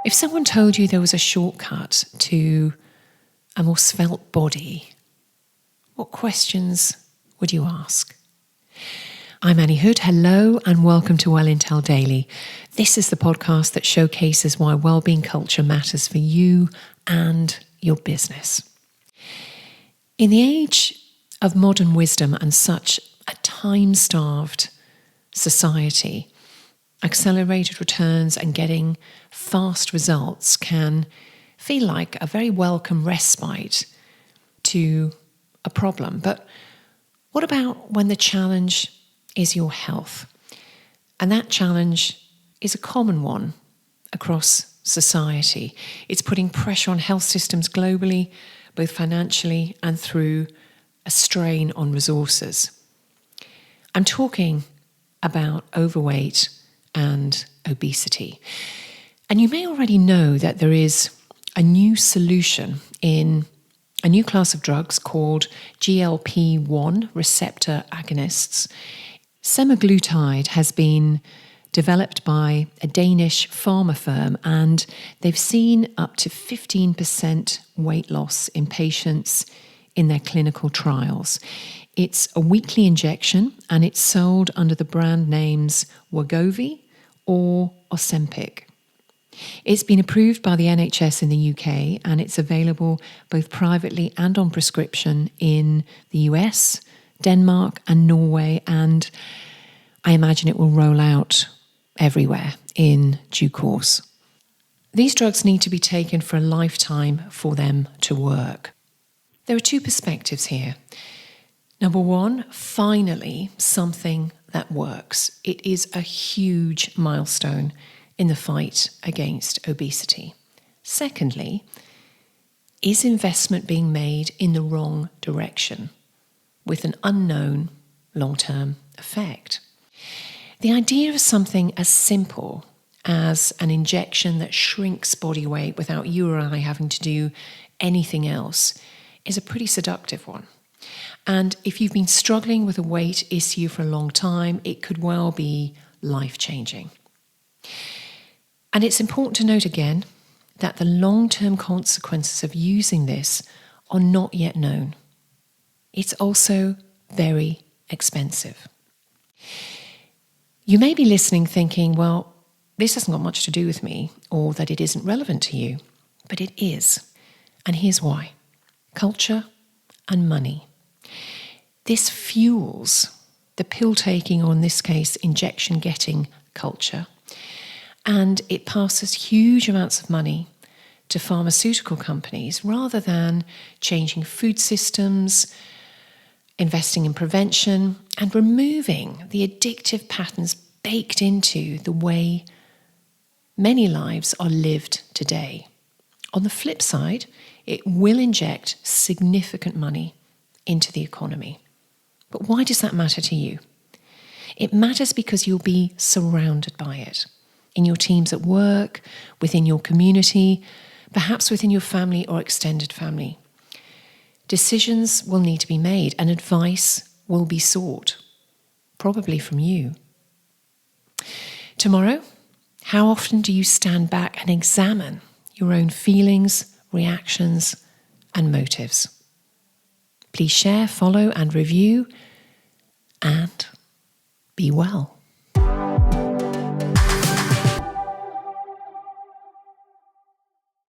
If someone told you there was a shortcut to a more svelte body, what questions would you ask? I'm Annie Hood. Hello and welcome to Well Intel Daily. This is the podcast that showcases why wellbeing culture matters for you and your business. In the age of modern wisdom and such a time-starved society, accelerated returns and getting fast results can feel like a very welcome respite to a problem. But what about when the challenge is your health? And that challenge is a common one across society. It's putting pressure on health systems globally, both financially and through a strain on resources. I'm talking about overweight and obesity. And you may already know that there is a new solution in a new class of drugs called GLP-1 receptor agonists. Semaglutide has been developed by a Danish pharma firm, and they've seen up to 15% weight loss in patients in their clinical trials. It's a weekly injection and it's sold under the brand names Wegovy or Ozempic. It's been approved by the NHS in the UK and it's available both privately and on prescription in the US, Denmark and Norway, and I imagine it will roll out everywhere in due course. These drugs need to be taken for a lifetime for them to work. There are two perspectives here. Number one, finally, something that works. It is a huge milestone in the fight against obesity. Secondly, is investment being made in the wrong direction with an unknown long-term effect? The idea of something as simple as an injection that shrinks body weight without you or I having to do anything else is a pretty seductive one. And if you've been struggling with a weight issue for a long time, it could well be life-changing. And it's important to note again that the long-term consequences of using this are not yet known. It's also very expensive. You may be listening thinking, well, this hasn't got much to do with me, or that it isn't relevant to you, but it is. And here's why. Culture and money. This fuels the pill-taking, or in this case, injection-getting culture, and it passes huge amounts of money to pharmaceutical companies rather than changing food systems, investing in prevention, and removing the addictive patterns baked into the way many lives are lived today. On the flip side, it will inject significant money into the economy. But why does that matter to you? It matters because you'll be surrounded by it. In your teams at work, within your community, perhaps within your family or extended family. Decisions will need to be made and advice will be sought, probably from you. Tomorrow, how often do you stand back and examine your own feelings, reactions, and motives? Please share, follow, and review, and be well.